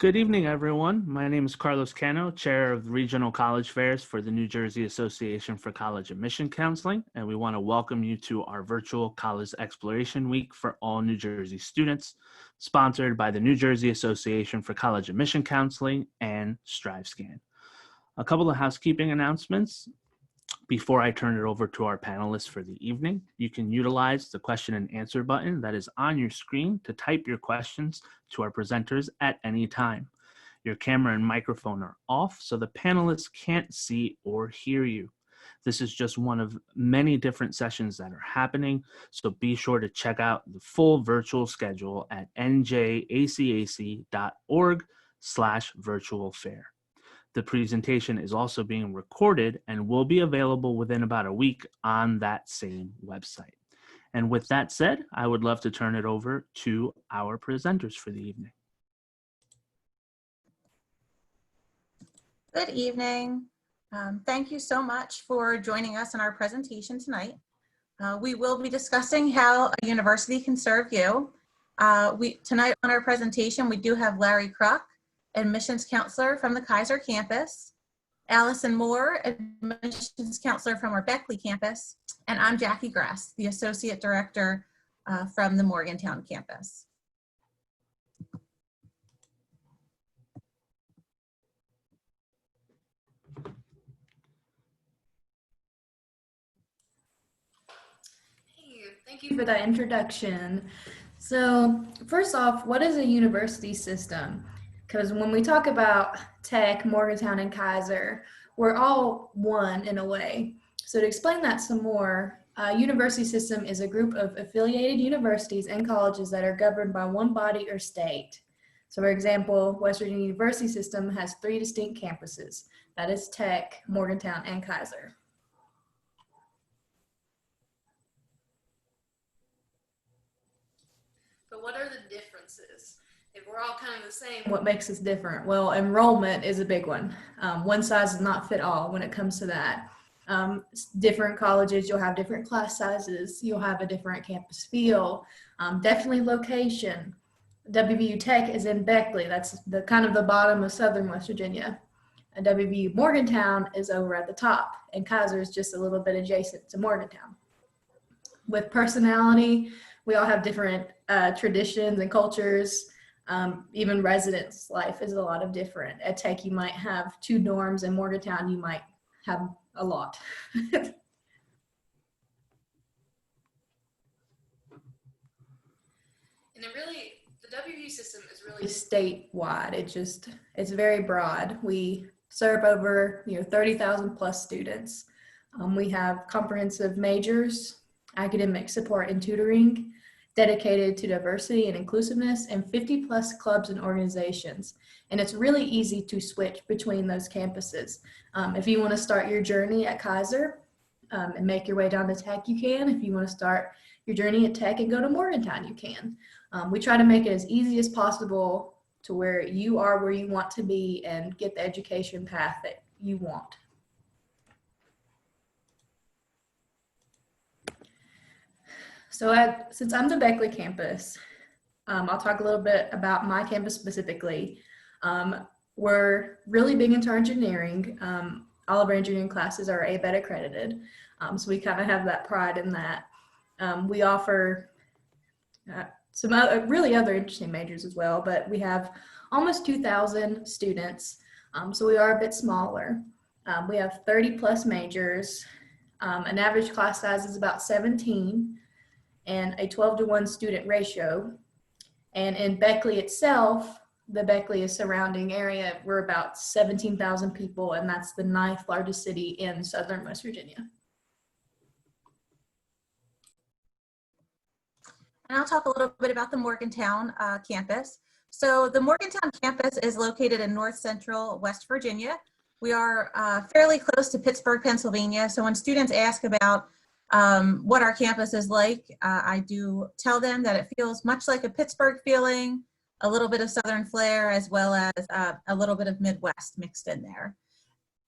Good evening, everyone. My name is Carlos Cano, Chair of Regional College Fairs for the New Jersey Association for College Admission Counseling, and we want to welcome you to our virtual College Exploration Week for all New Jersey students, sponsored by the New Jersey Association for College Admission Counseling and StriveScan. A couple of housekeeping announcements. Before I turn it over to our panelists for the evening, you can utilize the question and answer button that is on your screen to type your questions to our presenters at any time. Your camera and microphone are off, so the panelists can't see or hear you. This is just one of many different sessions that are happening, so be sure to check out the full virtual schedule at njacac.org/virtualfair. The presentation is also being recorded and will be available within about a week on that same website. And with that said, I would love to turn it over to our presenters for the evening. Good evening. Thank you so much for joining us in our presentation tonight. We will be discussing how a university can serve you. Tonight on our presentation, we do have Larry Kruk, admissions counselor from the Keyser campus, Allison Moore, admissions counselor from our Beckley campus, and I'm Jackie Grass, the associate director from the Morgantown campus. Hey, thank you for that introduction. So first off, what is a university system? Because when we talk about Tech, Morgantown, and Keyser, we're all one in a way. So to explain that some more, a university system is a group of affiliated universities and colleges that are governed by one body or state. So for example, West Virginia University System has 3 distinct campuses. That is Tech, Morgantown, and Keyser. But what are the differences? If we're all kind of the same, what makes us different? Well, enrollment is a big one. One size does not fit all when it comes to that. Different colleges, you'll have different class sizes. You'll have a different campus feel. Definitely location. WVU Tech is in Beckley. That's the kind of the bottom of Southern West Virginia. And WVU Morgantown is over at the top, and Keyser is just a little bit adjacent to Morgantown. With personality, we all have different traditions and cultures. Even residence life is a lot of different. At Tech, you might have 2 dorms. In Morgantown, you might have a lot. And it really, the WVU system is really statewide. It's very broad. We serve over 30,000 plus students. We have comprehensive majors, academic support and tutoring, dedicated to diversity and inclusiveness, and 50 plus clubs and organizations. And it's really easy to switch between those campuses. If you want to start your journey at Keyser and make your way down to Tech, you can. If you want to start your journey at Tech and go to Morgantown, you can. We try to make it as easy as possible to where you are where you want to be and get the education path that you want. So since I'm the Beckley campus, I'll talk a little bit about my campus specifically. We're really big into engineering. All of our engineering classes are ABET accredited. So we kind of have that pride in that. We offer some really other interesting majors as well, but we have almost 2,000 students. So we are a bit smaller. We have 30 plus majors. An average class size is about 17. And a 12-to-1 student ratio. And in Beckley itself, the Beckley is surrounding area, we're about 17,000 people, and that's the 9th largest city in Southern West Virginia. And I'll talk a little bit about the Morgantown campus. So the Morgantown campus is located in North Central West Virginia. We are fairly close to Pittsburgh, Pennsylvania. So when students ask about what our campus is like, I do tell them that it feels much like a Pittsburgh feeling, a little bit of Southern flair, as well as a little bit of Midwest mixed in there.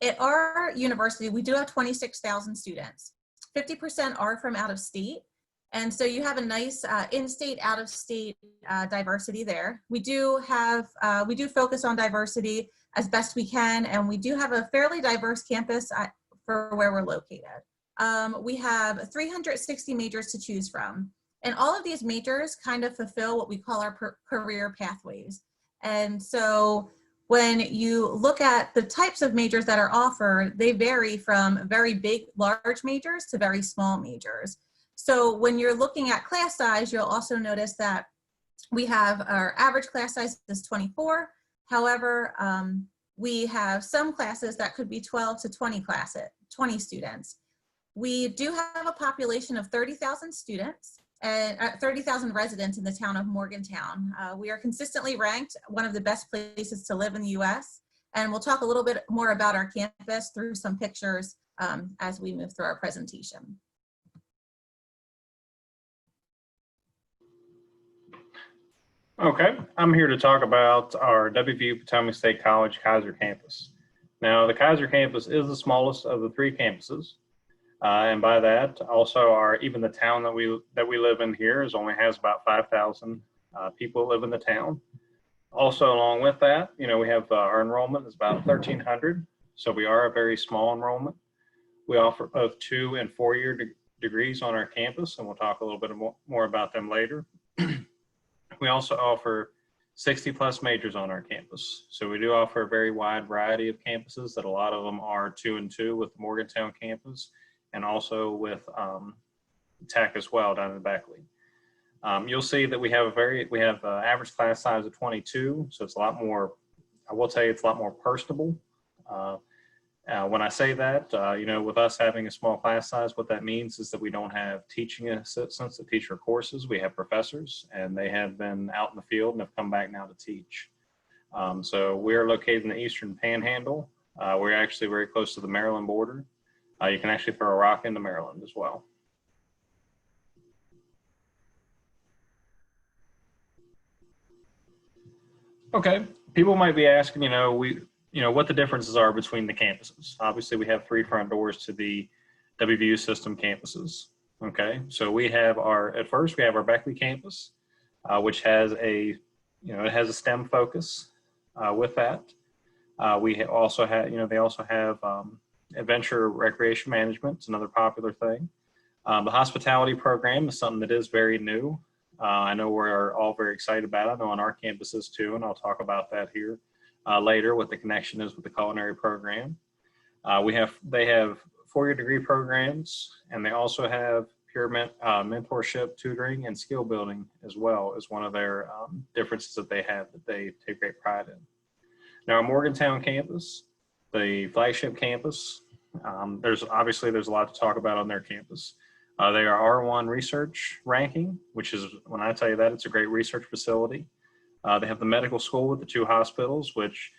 At our university, we do have 26,000 students. 50% are from out of state, And so you have a nice in-state, out-of-state diversity there. We do focus on diversity as best we can, and we do have a fairly diverse campus for where we're located. We have 360 majors to choose from, and all of these majors kind of fulfill what we call our career pathways. And so when you look at the types of majors that are offered, they vary from very big, large majors to very small majors. So when you're looking at class size, you'll also notice that we have our average class size is 24. However, we have some classes that could be 12 to 20 students. We do have a population of 30,000 students and 30,000 residents in the town of Morgantown. We are consistently ranked one of the best places to live in the US. And we'll talk a little bit more about our campus through some pictures as we move through our presentation. Okay, I'm here to talk about our WVU Potomac State College Keyser campus. Now, the Keyser campus is the smallest of the 3 campuses, and by that, also even the town that we live in here only has about 5,000 people live in the town. Also, along with that, we have our enrollment is about 1,300, so we are a very small enrollment. We offer both 2- and 4-year degrees on our campus, and we'll talk a little bit more about them later. We also offer 60+ majors on our campus. So we do offer a very wide variety of campuses that a lot of them are 2 and 2 with the Morgantown campus and also with TAC as well down in Beckley. You'll see that we have average class size of 22. So it's a lot more, I will tell you, it's a lot more personable. When I say that, with us having a small class size, what that means is that we don't have teaching assistants that teach our courses. We have professors, and they have been out in the field and have come back now to teach. So we're located in the Eastern Panhandle. We're actually very close to the Maryland border. You can actually throw a rock into Maryland as well. Okay, people might be asking, what the differences are between the campuses. Obviously, we have 3 front doors to the WVU system campuses. Okay, so at first we have our Beckley campus, which has it has a STEM focus with that. We also have, they also have adventure recreation management. It's another popular thing. The hospitality program is something that is very new. I know we're all very excited about it. I know on our campuses too, and I'll talk about that here later, what the connection is with the culinary program. They have 4-year degree programs, and they also have peer mentorship, tutoring, and skill building as well as one of their differences that they have that they take great pride in. Now, our Morgantown campus, the flagship campus, there's a lot to talk about on their campus. They are R1 research ranking, which is, when I tell you that, it's a great research facility. They have the medical school with the 2 hospitals, which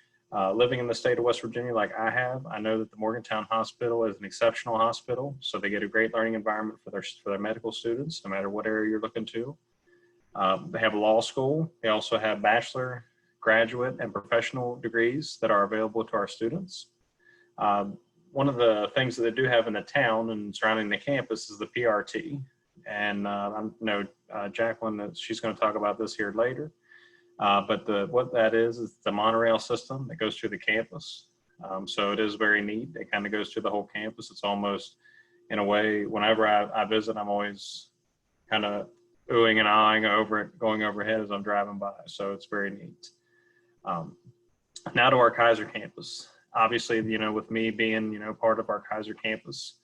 living in the state of West Virginia like I have, I know that the Morgantown Hospital is an exceptional hospital. So they get a great learning environment for their medical students, no matter what area you're looking to. They have a law school. They also have bachelor, graduate, and professional degrees that are available to our students. One of the things that they do have in the town and surrounding the campus is the PRT. And I know Jacqueline, she's going to talk about this here later. But what that is the monorail system that goes through the campus. So it is very neat. It kind of goes through the whole campus. It's almost, in a way, whenever I visit, I'm always kind of oohing and eyeing over it, going overhead as I'm driving by. So it's very neat. Now to our Keyser campus. Obviously, with me being, part of our Keyser campus,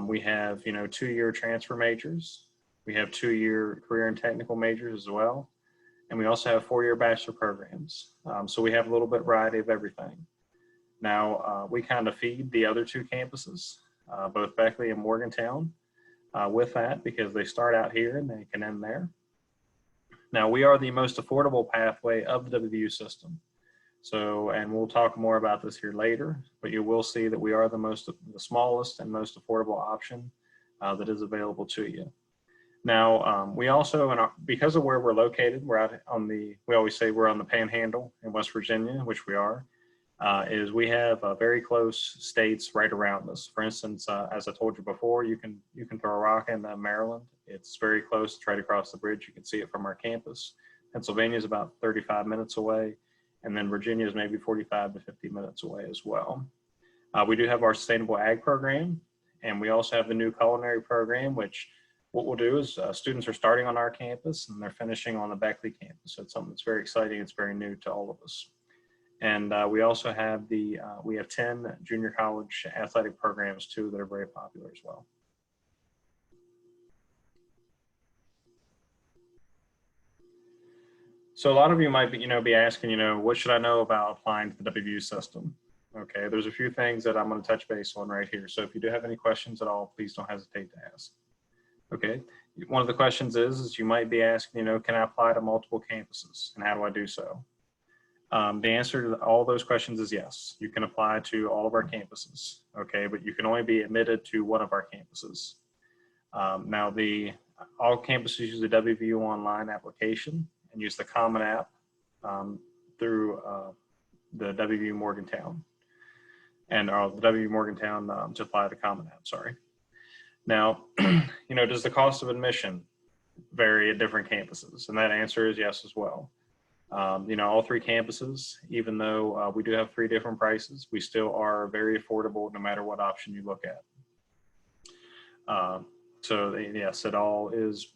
we have, 2-year transfer majors. We have 2-year career and technical majors as well. And we also have 4-year bachelor programs. So we have a little bit variety of everything. Now, we kind of feed the other 2 campuses, both Beckley and Morgantown, with that because they start out here and they can end there. Now, we are the most affordable pathway of the WVU system. So, and we'll talk more about this here later, but you will see that we are the smallest and most affordable option that is available to you. Now, we also, because of where we're located, we're out on we always say we're on the Panhandle in West Virginia, which we are. is we have very close states right around us. For instance, as I told you before, you can throw a rock into Maryland. It's very close. It's right across the bridge. You can see it from our campus. Pennsylvania is about 35 minutes away, and then Virginia is maybe 45 to 50 minutes away as well. We do have our Sustainable Ag program, and we also have the new culinary program, which what we'll do is students are starting on our campus and they're finishing on the Beckley campus. So it's something that's very exciting. It's very new to all of us. And we also have we have 10 junior college athletic programs too that are very popular as well. So a lot of you might be asking, what should I know about applying to the WVU system? Okay, there's a few things that I'm going to touch base on right here. So if you do have any questions at all, please don't hesitate to ask. Okay, one of the questions is you might be asking, can I apply to multiple campuses and how do I do so? The answer to all those questions is yes. You can apply to all of our campuses, okay, but you can only be admitted to one of our campuses. Now, all campuses use the WVU online application and use the Common App through the WVU Morgantown and the WVU Morgantown to apply to Common App, sorry. Now, does the cost of admission vary at different campuses? And that answer is yes as well. All three campuses, even though we do have 3 different prices, we still are very affordable no matter what option you look at. So yes, it all is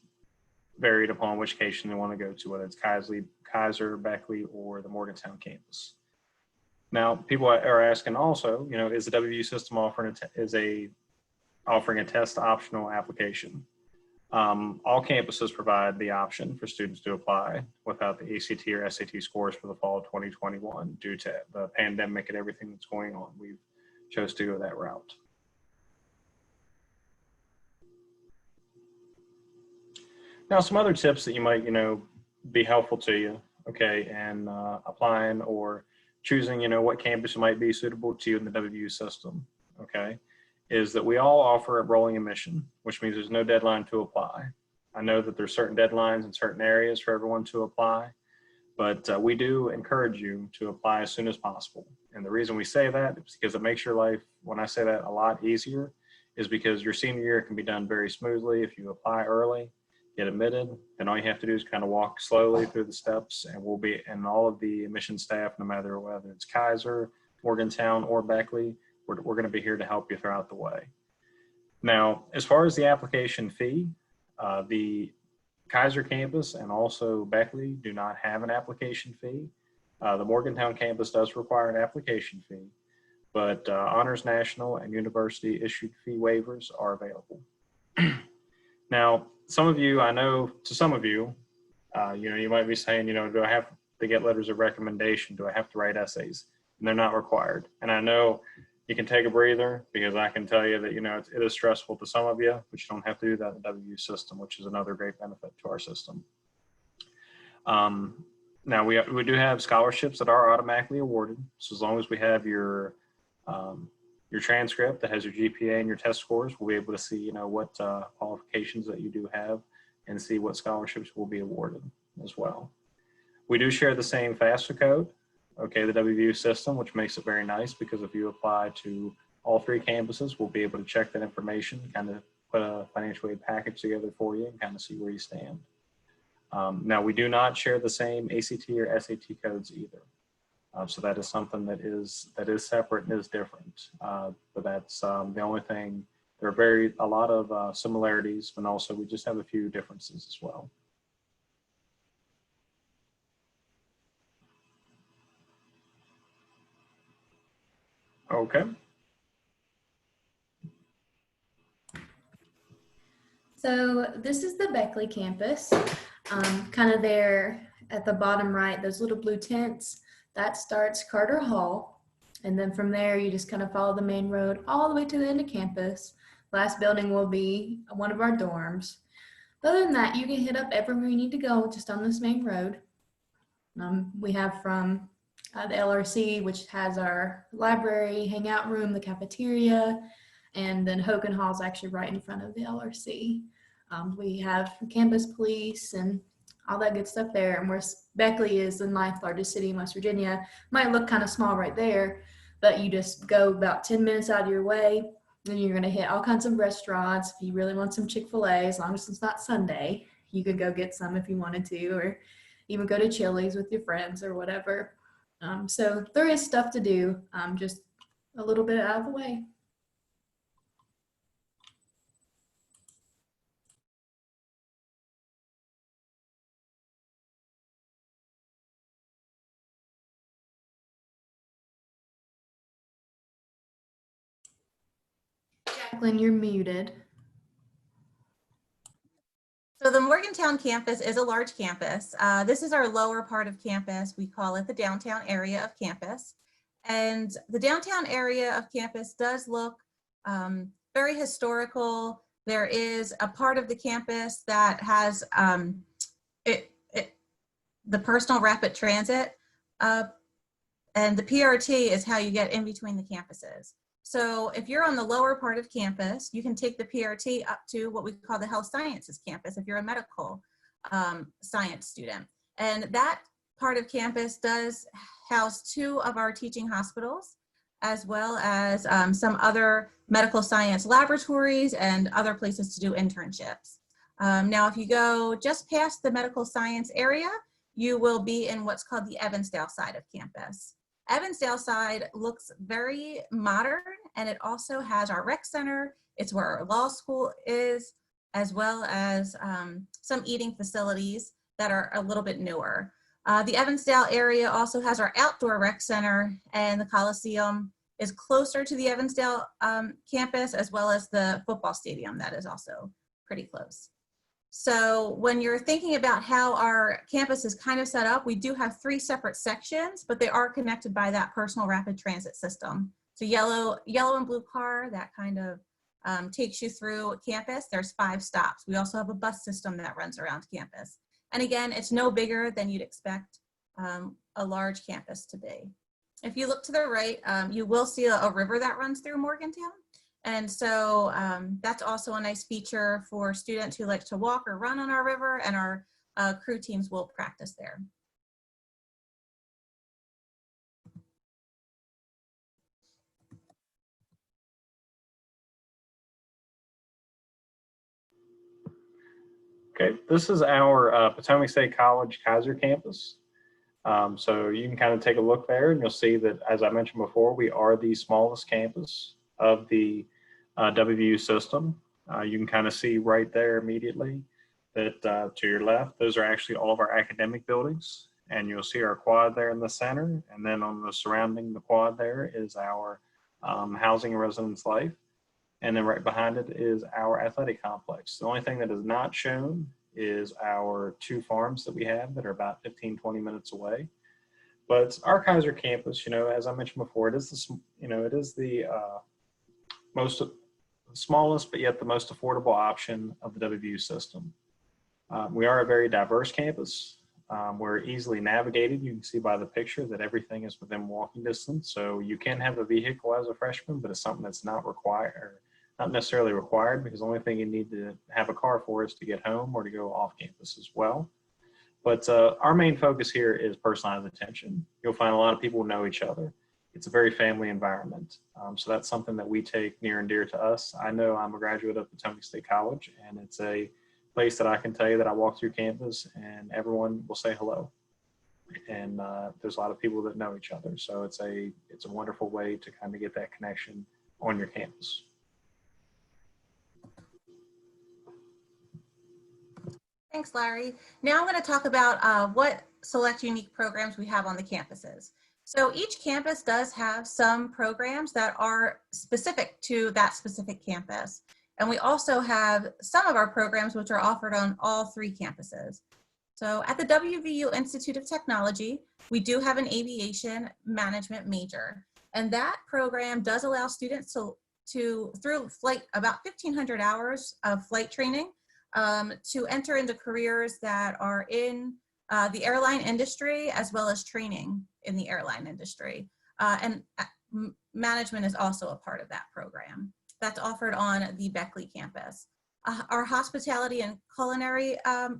varied upon which location they want to go to, whether it's Keyser, Beckley, or the Morgantown campus. Now, people are asking also, is the WVU system offering a test optional application? All campuses provide the option for students to apply without the ACT or SAT scores for the fall of 2021 due to the pandemic and everything that's going on. We've chose to go that route. Now, some other tips that you might, be helpful to you, okay, and applying or choosing, what campus might be suitable to you in the WVU system, okay, is that we all offer a rolling admission, which means there's no deadline to apply. I know that there's certain deadlines in certain areas for everyone to apply, but we do encourage you to apply as soon as possible. And the reason we say that is because it makes your life, when I say that, a lot easier, is because your senior year can be done very smoothly if you apply early, get admitted, then all you have to do is kind of walk slowly through the steps, and all of the admission staff, no matter whether it's Keyser, Morgantown, or Beckley, we're going to be here to help you throughout the way. Now, as far as the application fee, the Keyser campus and also Beckley do not have an application fee. The Morgantown campus does require an application fee, but Honors National and University issued fee waivers are available. Now, some of you, I know to some of you, you might be saying, do I have to get letters of recommendation? Do I have to write essays? And they're not required. And I know you can take a breather because I can tell you that, it is stressful to some of you, but you don't have to do that in the WVU system, which is another great benefit to our system. Now, we do have scholarships that are automatically awarded. So as long as we have your transcript that has your GPA and your test scores, we'll be able to see, what qualifications that you do have and see what scholarships will be awarded as well. We do share the same FAFSA code, okay, the WVU system, which makes it very nice because if you apply to all 3 campuses, we'll be able to check that information, kind of put a financial aid package together for you and kind of see where you stand. Now, we do not share the same ACT or SAT codes either. So that is something that is separate and is different. But that's the only thing. There are a lot of similarities, but also we just have a few differences as well. Okay. So this is the Beckley campus, kind of there at the bottom right, those little blue tents, that starts Carter Hall. And then from there, you just kind of follow the main road all the way to the end of campus. Last building will be one of our dorms. Other than that, you can hit up everywhere you need to go just on this main road. We have from the LRC, which has our library, hangout room, the cafeteria, and then Hogan Hall is actually right in front of the LRC. We have campus police and all that good stuff there. And where Beckley is the 9th largest city in West Virginia, might look kind of small right there, but you just go about 10 minutes out of your way, and you're going to hit all kinds of restaurants. If you really want some Chick-fil-A, as long as it's not Sunday, you could go get some if you wanted to, or even go to Chili's with your friends or whatever. So there is stuff to do, just a little bit out of the way. Jacqueline, you're muted. So the Morgantown campus is a large campus. This is our lower part of campus. We call it the downtown area of campus. And the downtown area of campus does look very historical. There is a part of the campus that has the personal rapid transit, and the PRT is how you get in between the campuses. So if you're on the lower part of campus, you can take the PRT up to what we call the health sciences campus if you're a medical science student. And that part of campus does house 2 of our teaching hospitals, as well as some other medical science laboratories and other places to do internships. Now, if you go just past the medical science area, you will be in what's called the Evansdale side of campus. Evansdale side looks very modern, and it also has our rec center. It's where our law school is, as well as some eating facilities that are a little bit newer. The Evansdale area also has our outdoor rec center, and the Coliseum is closer to the Evansdale campus, as well as the football stadium that is also pretty close. So when you're thinking about how our campus is kind of set up, we do have 3 separate sections, but they are connected by that personal rapid transit system. So yellow and blue car, that kind of takes you through campus. There's 5 stops. We also have a bus system that runs around campus. And again, it's no bigger than you'd expect a large campus to be. If you look to the right, you will see a river that runs through Morgantown. And so that's also a nice feature for students who like to walk or run on our river, and our crew teams will practice there. Okay, this is our Potomac State College Keyser campus. So you can kind of take a look there, and you'll see that, as I mentioned before, we are the smallest campus of the WVU system. You can kind of see right there immediately that to your left, those are actually all of our academic buildings, and you'll see our quad there in the center, and then on the surrounding the quad there is our housing and residence life. And then right behind it is our athletic complex. The only thing that is not shown is our 2 farms that we have that are about 15, 20 minutes away. But our Keyser campus, as I mentioned before, it is the most smallest, but yet the most affordable option of the WVU system. We are a very diverse campus. We're easily navigated. You can see by the picture that everything is within walking distance. So you can have a vehicle as a freshman, but it's something that's not required. Not necessarily required, because the only thing you need to have a car for is to get home or to go off campus as well. But our main focus here is personalized attention. You'll find a lot of people know each other. It's a very family environment. So that's something that we take near and dear to us. I know I'm a graduate of Potomac State College, and it's a place that I can tell you that I walk through campus and everyone will say hello. And there's a lot of people that know each other. So it's a wonderful way to kind of get that connection on your campus. Thanks, Larry. Now I'm going to talk about what select unique programs we have on the campuses. So each campus does have some programs that are specific to that specific campus. And we also have some of our programs which are offered on all 3 campuses. So at the WVU Institute of Technology, we do have an aviation management major. And that program does allow students through flight, about 1,500 hours of flight training, to enter into careers that are in the airline industry, as well as training in the airline industry. And management is also a part of that program. That's offered on the Beckley campus. Our hospitality and culinary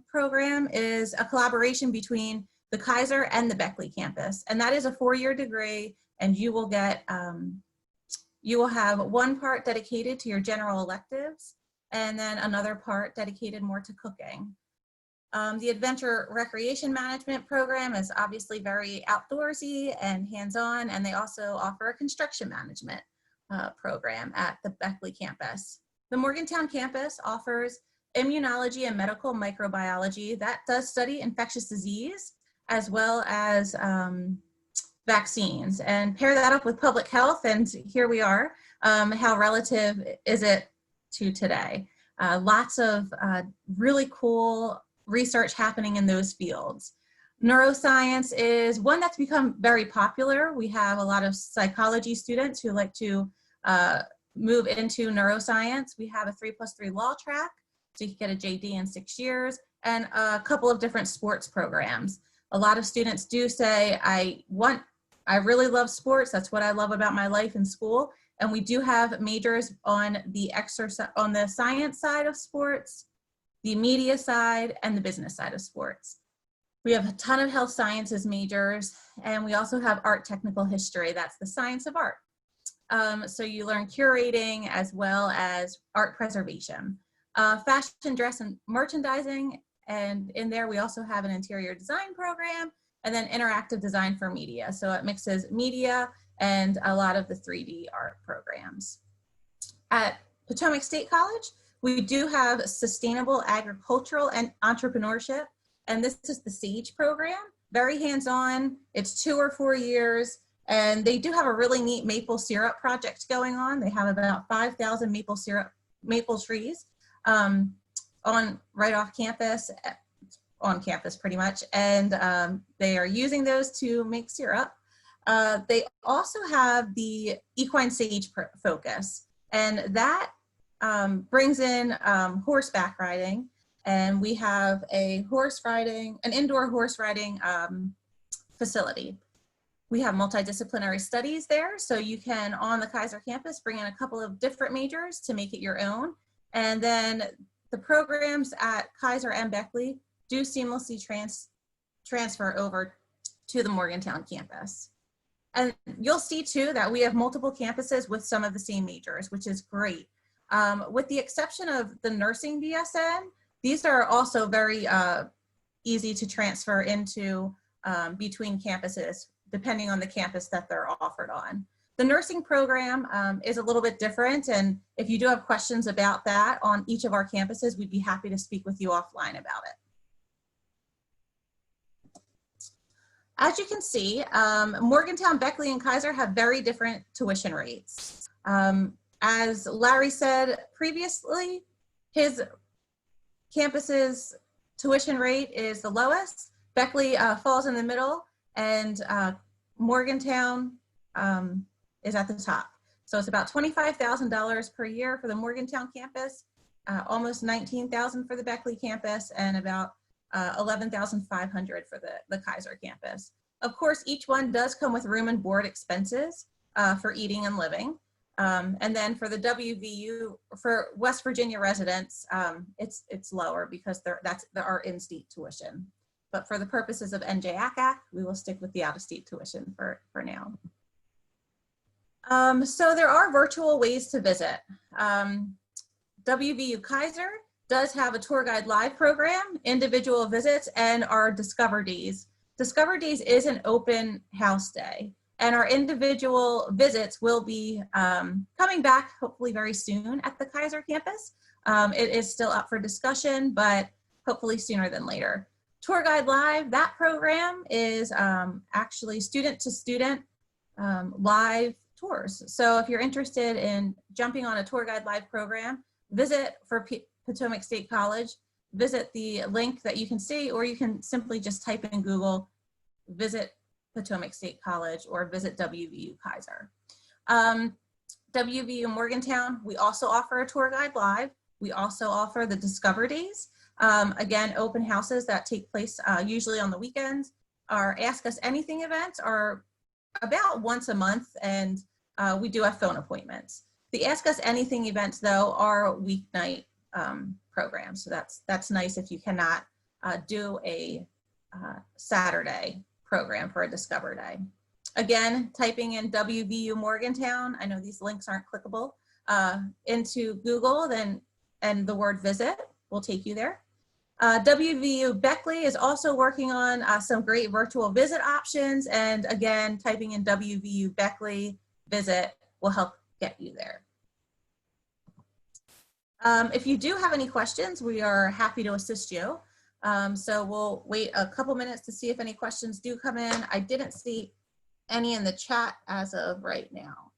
program is a collaboration between the Keyser and the Beckley campus. And that is a 4-year degree, and you will get, you will have one part dedicated to your general electives, and then another part dedicated more to cooking. The Adventure Recreation Management program is obviously very outdoorsy and hands-on, and they also offer a construction management program at the Beckley campus. The Morgantown campus offers immunology and medical microbiology that does study infectious disease as well as vaccines, and pair that up with public health, and here we are. How relative is it to today? Lots of really cool research happening in those fields. Neuroscience is one that's become very popular. We have a lot of psychology students who like to move into neuroscience. We have a 3+3 law track, so you can get a JD in 6 years, and a couple of different sports programs. A lot of students do say, I really love sports. That's what I love about my life in school. And we do have majors on the science side of sports, the media side, and the business side of sports. We have a ton of health sciences majors, and we also have art technical history. That's the science of art. So you learn curating as well as art preservation. Fashion, dress, and merchandising, and in there we also have an interior design program, and then interactive design for media. So it mixes media and a lot of the 3D art programs. At Potomac State College, we do have sustainable agricultural and entrepreneurship, and this is the SAGE program. Very hands-on, it's 2 or 4 years, and they do have a really neat maple syrup project going on. They have about 5,000 maple trees right off campus, on campus pretty much, and they are using those to make syrup. They also have the equine sage focus, and that brings in horseback riding, and we have an indoor horse riding facility. We have multidisciplinary studies there, so you can, on the Keyser campus, bring in a couple of different majors to make it your own. And then the programs at Keyser and Beckley do seamlessly transfer over to the Morgantown campus. And you'll see too that we have multiple campuses with some of the same majors, which is great. With the exception of the nursing BSN, these are also very easy to transfer into between campuses, depending on the campus that they're offered on. The nursing program is a little bit different, and if you do have questions about that on each of our campuses, we'd be happy to speak with you offline about it. As you can see, Morgantown, Beckley, and Keyser have very different tuition rates. As Larry said previously, his campus's tuition rate is the lowest. Beckley falls in the middle, and Morgantown is at the top. So it's about $25,000 per year for the Morgantown campus, almost $19,000 for the Beckley campus, and about $11,500 for the Keyser campus. Of course, each one does come with room and board expenses for eating and living. And then for the WVU, for West Virginia residents, it's lower because that's our in-state tuition. But for the purposes of NJACAC, we will stick with the out-of-state tuition for now. So there are virtual ways to visit. WVU Keyser does have a tour guide live program, individual visits, and our Discover Days. Discover Days is an open house day, and our individual visits will be coming back hopefully very soon at the Keyser campus. It is still up for discussion, but hopefully sooner than later. Tour Guide Live, that program is actually student to student live tours. So if you're interested in jumping on a Tour Guide Live program, visit for Potomac State College, visit the link that you can see, or you can simply just type in Google, visit Potomac State College, or visit WVU Keyser. WVU Morgantown, we also offer a Tour Guide Live. We also offer the Discover Days. Again, open houses that take place usually on the weekends. Our Ask Us Anything events are about once a month, and we do have phone appointments. The Ask Us Anything events, though, are weeknight programs. So that's nice if you cannot do a Saturday program for a Discover Day. Again, typing in WVU Morgantown, I know these links aren't clickable, into Google, and the word visit will take you there. WVU Beckley is also working on some great virtual visit options, and again, typing in WVU Beckley visit will help get you there. If you do have any questions, we are happy to assist you. So we'll wait a couple minutes to see if any questions do come in. I didn't see any in the chat as of right now.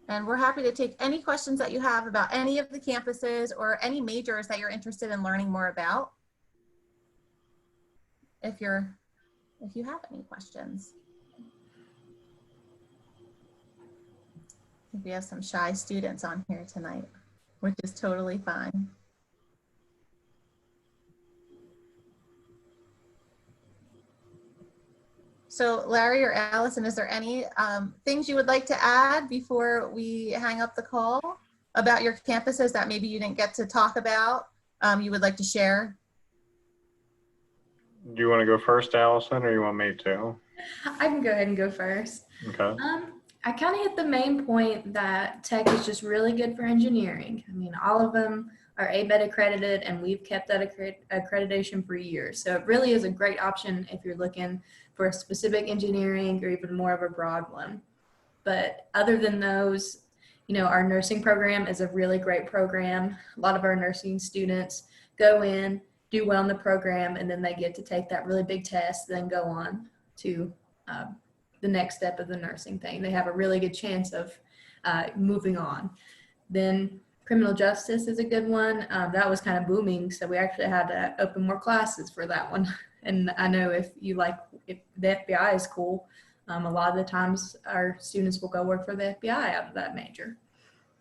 And we're happy to take any questions that you have about any of the campuses or any majors that you're interested in learning more about. If you have any questions. I think we have some shy students on here tonight, which is totally fine. So Larry or Allison, is there any things you would like to add before we hang up the call about your campuses that maybe you didn't get to talk about, you would like to share? Do you want to go first, Allison, or you want me to? I can go ahead and go first. Okay. I kind of hit the main point that tech is just really good for engineering. I mean, all of them are ABET accredited, and we've kept that accreditation for years. So it really is a great option if you're looking for a specific engineering or even more of a broad one. But other than those, you know, our nursing program is a really great program. A lot of our nursing students go in, do well in the program, and then they get to take that really big test, then go on to the next step of the nursing thing. They have a really good chance of moving on. Then criminal justice is a good one. That was kind of booming, so we actually had to open more classes for that one. And I know if the FBI is cool, a lot of the times our students will go work for the FBI out of that major.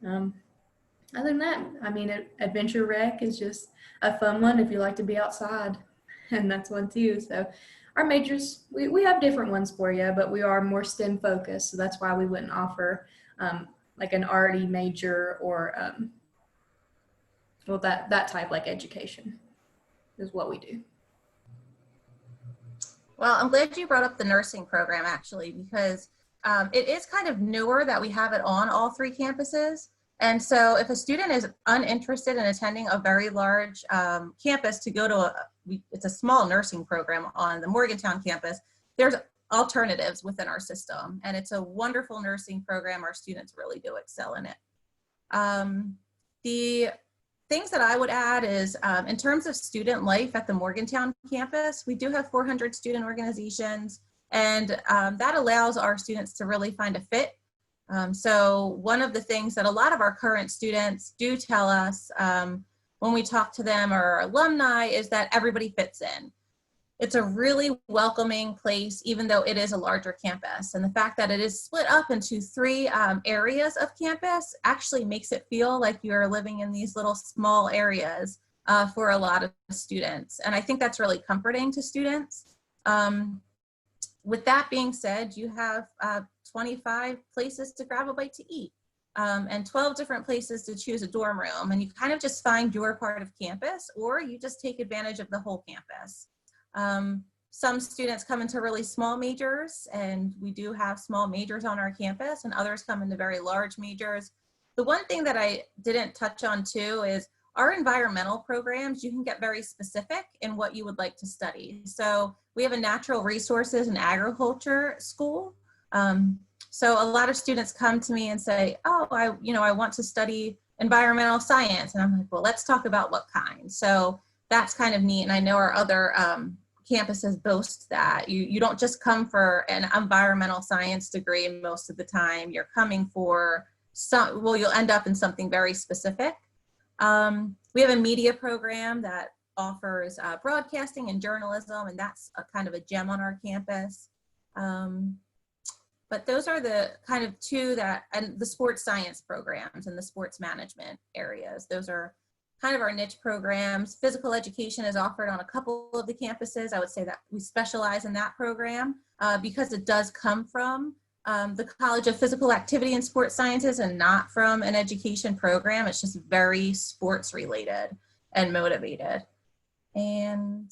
Other than that, I mean, Adventure Rec is just a fun one if you like to be outside, and that's one too. So our majors, we have different ones for you, but we are more STEM focused. So that's why we wouldn't offer like an RD major or well, that type, like education is what we do. Well, I'm glad you brought up the nursing program actually, because it is kind of newer that we have it on all three campuses. And so if a student is uninterested in attending a very large campus to go to it's a small nursing program on the Morgantown campus, there's alternatives within our system. And it's a wonderful nursing program. Our students really do excel in it. The things that I would add is in terms of student life at the Morgantown campus, we do have 400 student organizations, and that allows our students to really find a fit. So one of the things that a lot of our current students do tell us when we talk to them or our alumni is that everybody fits in. It's a really welcoming place, even though it is a larger campus. And the fact that it is split up into three areas of campus actually makes it feel like you're living in these little small areas for a lot of students. And I think that's really comforting to students. With that being said, you have 25 places to grab a bite to eat and 12 different places to choose a dorm room. And you kind of just find your part of campus, or you just take advantage of the whole campus. Some students come into really small majors, and we do have small majors on our campus, and others come into very large majors. The one thing that I didn't touch on too is our environmental programs. You can get very specific in what you would like to study. So we have a natural resources and agriculture school. So a lot of students come to me and say, oh, I want to study environmental science. And I'm like, well, let's talk about what kind. So that's kind of neat. And I know our other campuses boast that. You don't just come for an environmental science degree most of the time. You're coming for you'll end up in something very specific. We have a media program that offers broadcasting and journalism, and that's a kind of a gem on our campus. But those are the kind of two that, and the sports science programs and the sports management areas. Those are kind of our niche programs. Physical education is offered on a couple of the campuses. I would say that we specialize in that program because it does come from the College of Physical Activity and Sports Sciences and not from an education program. It's just very sports related and motivated. And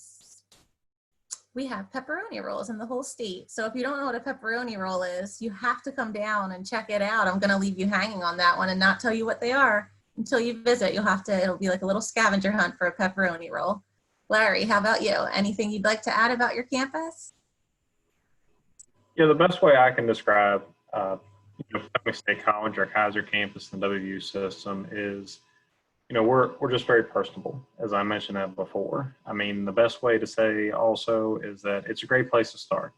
we have pepperoni rolls in the whole state. So if you don't know what a pepperoni roll is, you have to come down and check it out. I'm gonna leave you hanging on that one and not tell you what they are until you visit. You'll have to, it'll be like a little scavenger hunt for a pepperoni roll. Larry, how about you? Anything you'd like to add about your campus? Yeah, the best way I can describe Potomac State College, our Keyser campus, and the WVU system is, we're just very personable, as I mentioned that before. I mean, the best way to say also is that it's a great place to start.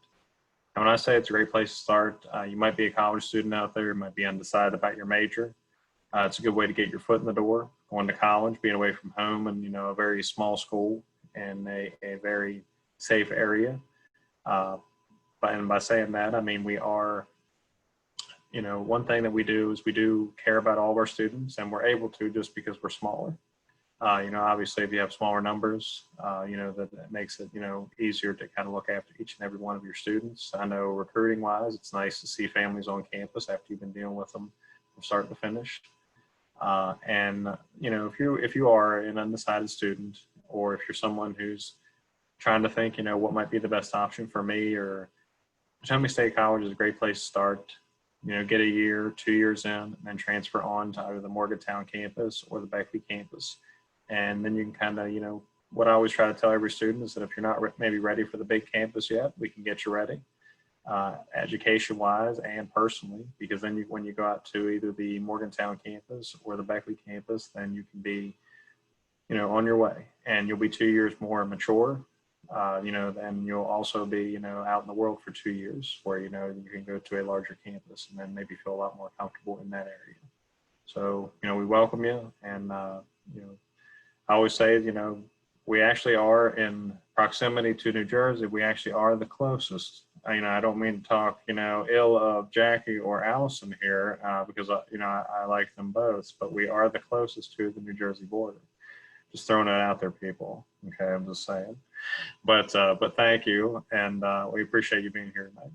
And when I say it's a great place to start, you might be a college student out there, you might be undecided about your major. It's a good way to get your foot in the door, going to college, being away from home, and a very small school in a very safe area. And by saying that, I mean we are, one thing that we do is we do care about all of our students, and we're able to just because we're smaller. Obviously, if you have smaller numbers, that makes it easier to kind of look after each and every one of your students. I know recruiting-wise, it's nice to see families on campus after you've been dealing with them from start to finish. If you are an undecided student, or if you're someone who's trying to think, what might be the best option for me, or Potomac State College is a great place to start. Get a year, 2 years in, and then transfer on to either the Morgantown campus or the Beckley campus. And then you can kind of, what I always try to tell every student is that if you're not maybe ready for the big campus yet, we can get you ready. Education-wise and personally, because then when you go out to either the Morgantown campus or the Beckley campus, then you can be, on your way, and you'll be 2 years more mature. Then you'll also be, out in the world for 2 years, where you can go to a larger campus and then maybe feel a lot more comfortable in that area. So we welcome you, and I always say, we actually are in proximity to New Jersey. We actually are the closest. I don't mean to talk, ill of Jackie or Allison here, because, I like them both, but we are the closest to the New Jersey border. Just throwing it out there, people. Okay, I'm just saying. But thank you, and we appreciate you being here tonight.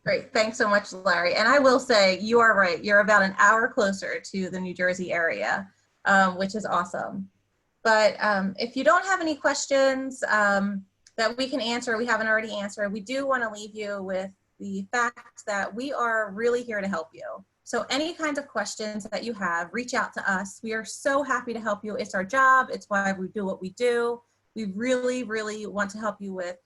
Great, thanks so much, Larry. And I will say, you are right. You're about an hour closer to the New Jersey area, which is awesome. But if you don't have any questions that we can answer, we haven't already answered, we do want to leave you with the fact that we are really here to help you. So any kinds of questions that you have, reach out to us. We are so happy to help you. It's our job. It's why we do what we do. We really, really want to help you with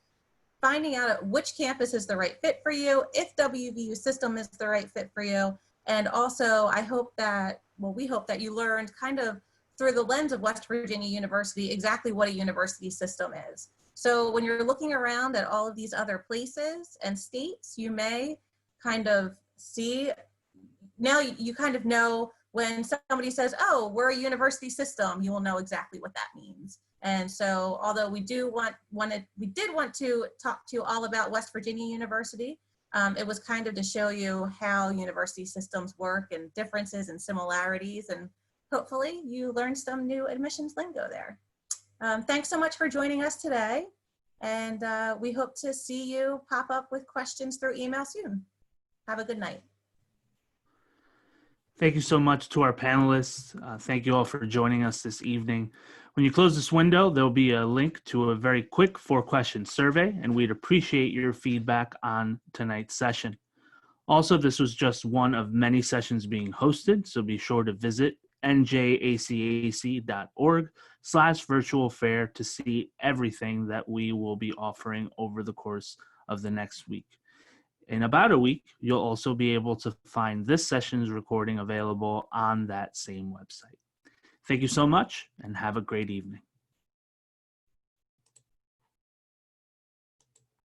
finding out which campus is the right fit for you, if WVU system is the right fit for you. And also, we hope that you learned kind of through the lens of West Virginia University exactly what a university system is. So when you're looking around at all of these other places and states, you may kind of see, now you kind of know when somebody says, oh, we're a university system, you will know exactly what that means. And so although we did want to talk to you all about West Virginia University, it was kind of to show you how university systems work and differences and similarities, and hopefully you learned some new admissions lingo there. Thanks so much for joining us today, and we hope to see you pop up with questions through email soon. Have a good night. Thank you so much to our panelists. Thank you all for joining us this evening. When you close this window, there'll be a link to a very quick 4-question survey, and we'd appreciate your feedback on tonight's session. Also, this was just one of many sessions being hosted, so be sure to visit njacac.org/virtual fair to see everything that we will be offering over the course of the next week. In about a week, you'll also be able to find this session's recording available on that same website. Thank you so much, and have a great evening.